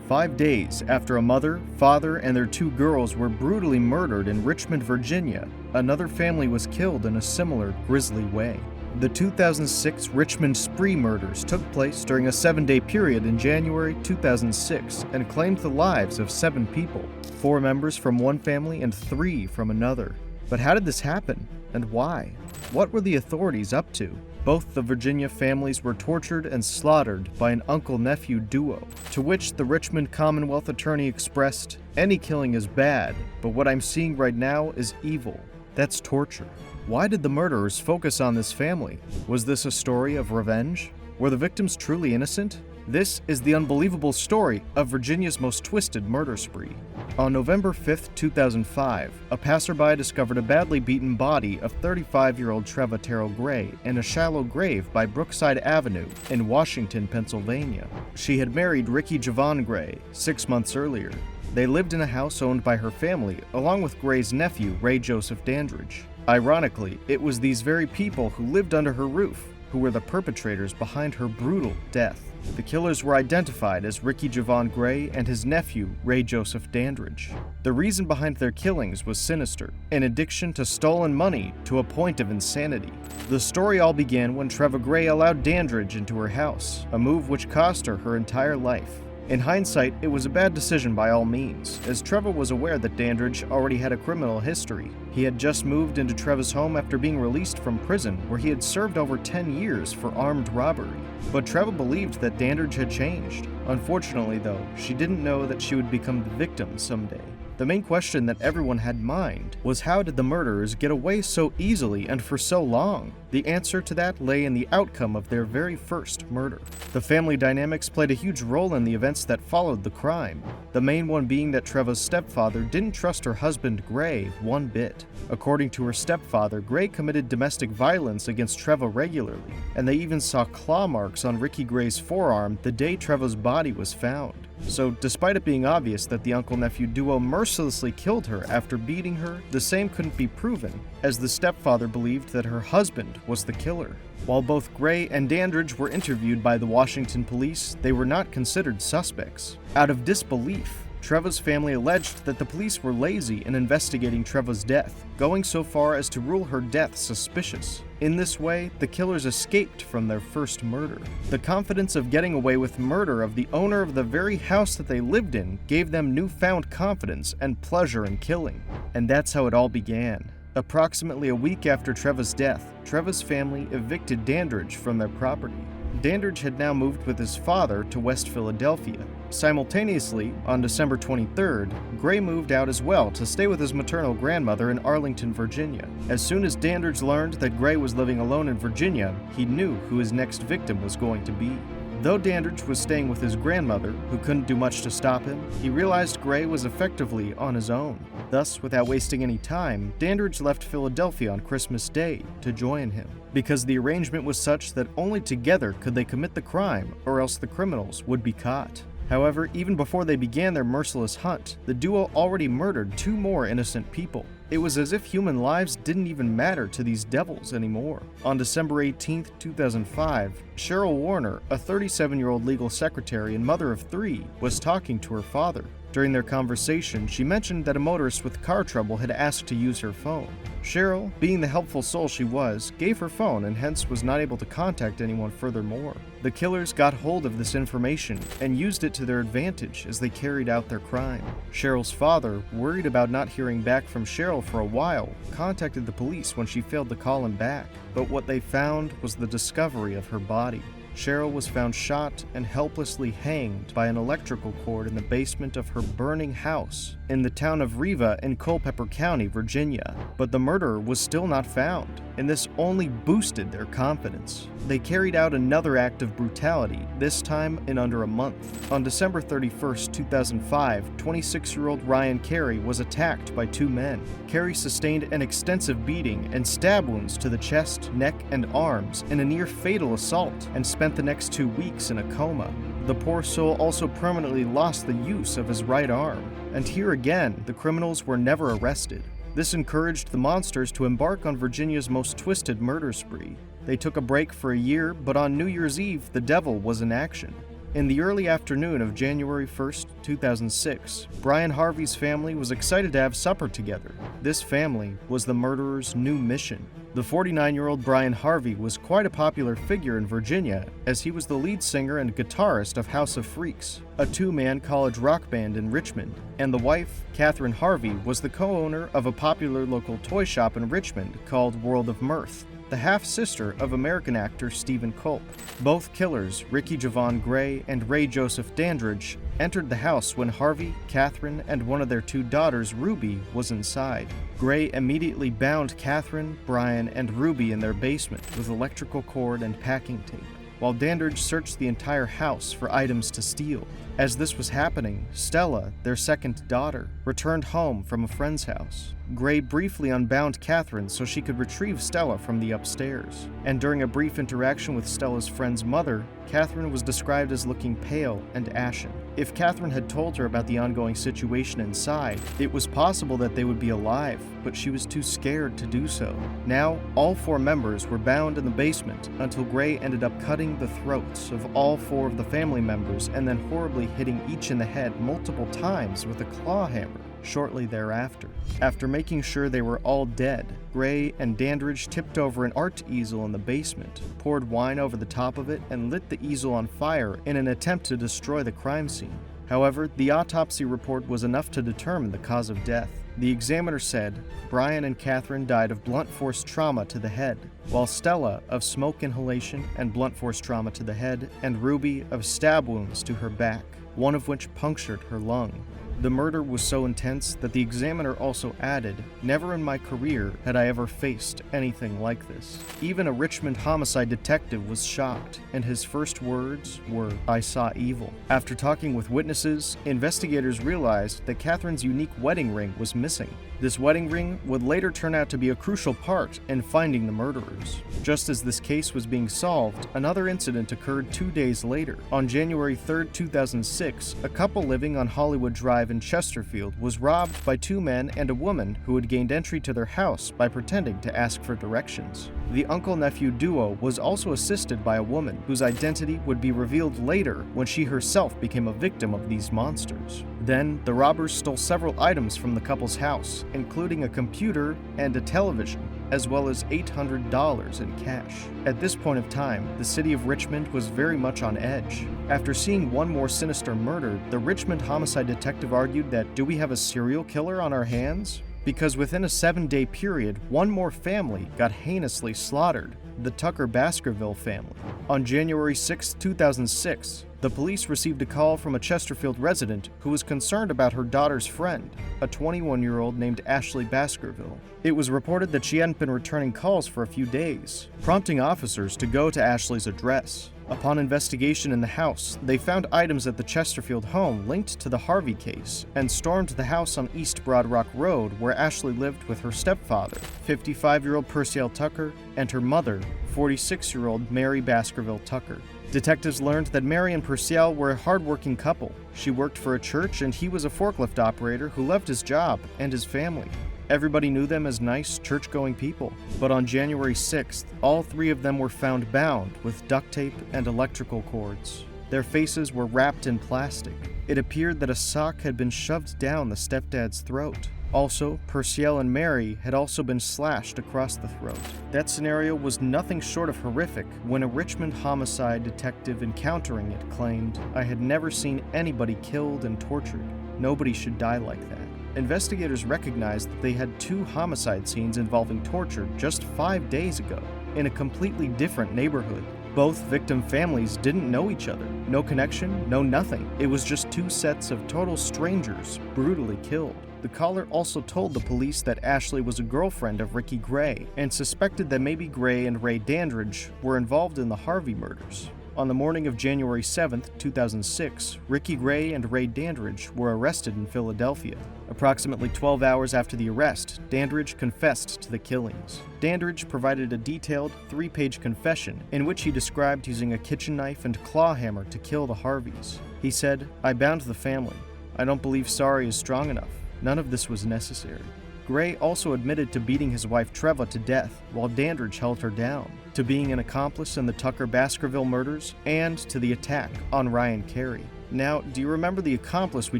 5 days after a mother, father, and their 2 girls were brutally murdered in Richmond, Virginia, another family was killed in a similar grisly way. The 2006 Richmond Spree Murders took place during a 7-day period in January 2006 and claimed the lives of 7 people, 4 members from one family and 3 from another. But how did this happen, and why? What were the authorities up to? Both the Virginia families were tortured and slaughtered by an uncle-nephew duo, to which the Richmond Commonwealth Attorney expressed, "Any killing is bad, but what I'm seeing right now is evil. That's torture." Why did the murderers focus on this family? Was this a story of revenge? Were the victims truly innocent? This is the unbelievable story of Virginia's most twisted murder spree. On November 5, 2005, a passerby discovered a badly beaten body of 35-year-old Treva Terrell Gray in a shallow grave by Brookside Avenue in Washington, Pennsylvania. She had married Ricky Javon Gray 6 months earlier. They lived in a house owned by her family, along with Gray's nephew, Ray Joseph Dandridge. Ironically, it was these very people who lived under her roof who were the perpetrators behind her brutal death. The killers were identified as Ricky Javon Gray and his nephew, Ray Joseph Dandridge. The reason behind their killings was sinister, an addiction to stolen money to a point of insanity. The story all began when Treva Gray allowed Dandridge into her house, a move which cost her her entire life. In hindsight, it was a bad decision by all means, as Treva was aware that Dandridge already had a criminal history. He had just moved into Treva's home after being released from prison, where he had served over 10 years for armed robbery. But Treva believed that Dandridge had changed. Unfortunately, though, she didn't know that she would become the victim someday. The main question that everyone had in mind was, how did the murderers get away so easily and for so long? The answer to that lay in the outcome of their very first murder. The family dynamics played a huge role in the events that followed the crime, the main one being that Treva's stepfather didn't trust her husband Gray one bit. According to her stepfather, Gray committed domestic violence against Treva regularly, and they even saw claw marks on Ricky Gray's forearm the day Treva's body was found. So, despite it being obvious that the uncle-nephew duo mercilessly killed her after beating her, the same couldn't be proven, as the stepfather believed that her husband was the killer. While both Gray and Dandridge were interviewed by the Washington police, they were not considered suspects. Out of disbelief, Treva's family alleged that the police were lazy in investigating Treva's death, going so far as to rule her death suspicious. In this way, the killers escaped from their first murder. The confidence of getting away with murder of the owner of the very house that they lived in gave them newfound confidence and pleasure in killing. And that's how it all began. Approximately a week after Treva's death, Treva's family evicted Dandridge from their property. Dandridge had now moved with his father to West Philadelphia. Simultaneously, on December 23rd, Gray moved out as well to stay with his maternal grandmother in Arlington, Virginia. As soon as Dandridge learned that Gray was living alone in Virginia, he knew who his next victim was going to be. Though Dandridge was staying with his grandmother, who couldn't do much to stop him, he realized Gray was effectively on his own. Thus, without wasting any time, Dandridge left Philadelphia on Christmas Day to join him, because the arrangement was such that only together could they commit the crime, or else the criminals would be caught. However, even before they began their merciless hunt, the duo already murdered 2 more innocent people. It was as if human lives didn't even matter to these devils anymore. On December 18, 2005, Cheryl Warner, a 37-year-old legal secretary and mother of 3, was talking to her father. During their conversation, she mentioned that a motorist with car trouble had asked to use her phone. Cheryl, being the helpful soul she was, gave her phone and hence was not able to contact anyone furthermore. The killers got hold of this information and used it to their advantage as they carried out their crime. Cheryl's father, worried about not hearing back from Cheryl for a while, contacted the police when she failed to call him back, but what they found was the discovery of her body. Cheryl was found shot and helplessly hanged by an electrical cord in the basement of her burning house in the town of Riva in Culpeper County, Virginia. But the murderer was still not found, and this only boosted their confidence. They carried out another act of brutality, this time in under a month. On December 31st, 2005, 26-year-old Ryan Carey was attacked by 2 men. Carey sustained an extensive beating and stab wounds to the chest, neck, and arms in a near-fatal assault, and spent the next 2 weeks in a coma. The poor soul also permanently lost the use of his right arm. And here again, the criminals were never arrested. This encouraged the monsters to embark on Virginia's most twisted murder spree. They took a break for a year, but on New Year's Eve, the devil was in action. In the early afternoon of January 1st, 2006, Brian Harvey's family was excited to have supper together. This family was the murderer's new mission. The 49-year-old Brian Harvey was quite a popular figure in Virginia, as he was the lead singer and guitarist of House of Freaks, a two-man college rock band in Richmond, and the wife, Catherine Harvey, was the co-owner of a popular local toy shop in Richmond called World of Mirth, the half-sister of American actor Stephen Culp. Both killers, Ricky Javon Gray and Ray Joseph Dandridge, entered the house when Harvey, Catherine, and one of their two daughters, Ruby, was inside. Gray immediately bound Catherine, Brian, and Ruby in their basement with electrical cord and packing tape, while Dandridge searched the entire house for items to steal. As this was happening, Stella, their second daughter, returned home from a friend's house. Gray briefly unbound Catherine so she could retrieve Stella from the upstairs, and during a brief interaction with Stella's friend's mother, Catherine was described as looking pale and ashen. If Catherine had told her about the ongoing situation inside, it was possible that they would be alive, but she was too scared to do so. Now, all four members were bound in the basement until Gray ended up cutting the throats of all four of the family members and then horribly hitting each in the head multiple times with a claw hammer shortly thereafter. After making sure they were all dead, Gray and Dandridge tipped over an art easel in the basement, poured wine over the top of it, and lit the easel on fire in an attempt to destroy the crime scene. However, the autopsy report was enough to determine the cause of death. The examiner said Brian and Catherine died of blunt force trauma to the head, while Stella of smoke inhalation and blunt force trauma to the head, and Ruby of stab wounds to her back, one of which punctured her lung. The murder was so intense that the examiner also added, "Never in my career had I ever faced anything like this." Even a Richmond homicide detective was shocked, and his first words were, "I saw evil." After talking with witnesses, investigators realized that Catherine's unique wedding ring was missing. This wedding ring would later turn out to be a crucial part in finding the murderers. Just as this case was being solved, another incident occurred 2 days later. On January 3rd, 2006, a couple living on Hollywood Drive in Chesterfield was robbed by two men and a woman who had gained entry to their house by pretending to ask for directions. The uncle-nephew duo was also assisted by a woman whose identity would be revealed later when she herself became a victim of these monsters. Then, the robbers stole several items from the couple's house, including a computer and a television, as well as $800 in cash. At this point of time, the city of Richmond was very much on edge. After seeing one more sinister murder, the Richmond homicide detective argued that, do we have a serial killer on our hands? Because within a 7-day period, one more family got heinously slaughtered, the Tucker Baskerville family. On January 6, 2006, the police received a call from a Chesterfield resident who was concerned about her daughter's friend, a 21-year-old named Ashley Baskerville. It was reported that she hadn't been returning calls for a few days, prompting officers to go to Ashley's address. Upon investigation in the house, they found items at the Chesterfield home linked to the Harvey case and stormed the house on East Broad Rock Road where Ashley lived with her stepfather, 55-year-old Percival Tucker, and her mother, 46-year-old Mary Baskerville Tucker. Detectives learned that Mary and Percival were a hard-working couple. She worked for a church and he was a forklift operator who loved his job and his family. Everybody knew them as nice, church-going people. But on January 6th, all three of them were found bound with duct tape and electrical cords. Their faces were wrapped in plastic. It appeared that a sock had been shoved down the stepdad's throat. Also, Percival and Mary had also been slashed across the throat. That scenario was nothing short of horrific when a Richmond homicide detective encountering it claimed, "I had never seen anybody killed and tortured. Nobody should die like that." Investigators recognized that they had two homicide scenes involving torture just 5 days ago, in a completely different neighborhood. Both victim families didn't know each other. No connection, no nothing. It was just two sets of total strangers brutally killed. The caller also told the police that Ashley was a girlfriend of Ricky Gray and suspected that maybe Gray and Ray Dandridge were involved in the Harvey murders. On the morning of January 7, 2006, Ricky Gray and Ray Dandridge were arrested in Philadelphia. Approximately 12 hours after the arrest, Dandridge confessed to the killings. Dandridge provided a detailed 3-page confession in which he described using a kitchen knife and claw hammer to kill the Harveys. He said, "I bound the family. I don't believe sorry is strong enough. None of this was necessary." Gray also admitted to beating his wife Treva to death while Dandridge held her down, to being an accomplice in the Tucker Baskerville murders, and to the attack on Ryan Carey. Now, do you remember the accomplice we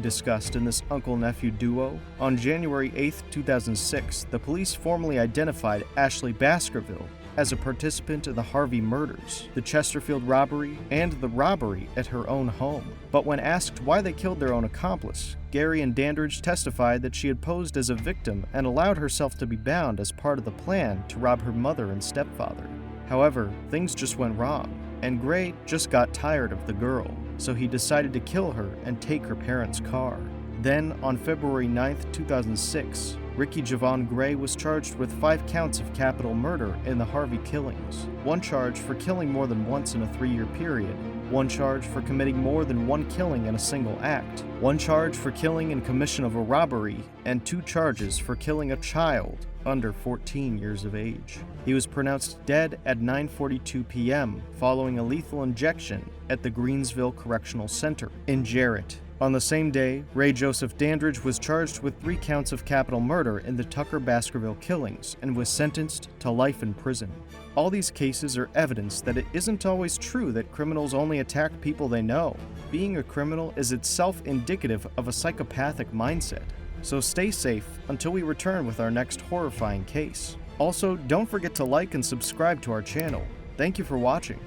discussed in this uncle-nephew duo? On January 8, 2006, the police formally identified Ashley Baskerville as a participant in the Harvey murders, the Chesterfield robbery, and the robbery at her own home. But when asked why they killed their own accomplice, Gary and Dandridge testified that she had posed as a victim and allowed herself to be bound as part of the plan to rob her mother and stepfather. However, things just went wrong, and Gray just got tired of the girl, so he decided to kill her and take her parents' car. Then, on February 9, 2006, Ricky Javon Gray was charged with 5 counts of capital murder in the Harvey killings, 1 charge for killing more than once in a 3-year period, 1 charge for committing more than 1 killing in a single act, 1 charge for killing in commission of a robbery, and 2 charges for killing a child under 14 years of age. He was pronounced dead at 9:42 p.m. following a lethal injection at the Greensville Correctional Center in Jarrett. On the same day, Ray Joseph Dandridge was charged with 3 counts of capital murder in the Tucker Baskerville killings and was sentenced to life in prison. All these cases are evidence that it isn't always true that criminals only attack people they know. Being a criminal is itself indicative of a psychopathic mindset. So stay safe until we return with our next horrifying case. Also, don't forget to like and subscribe to our channel. Thank you for watching.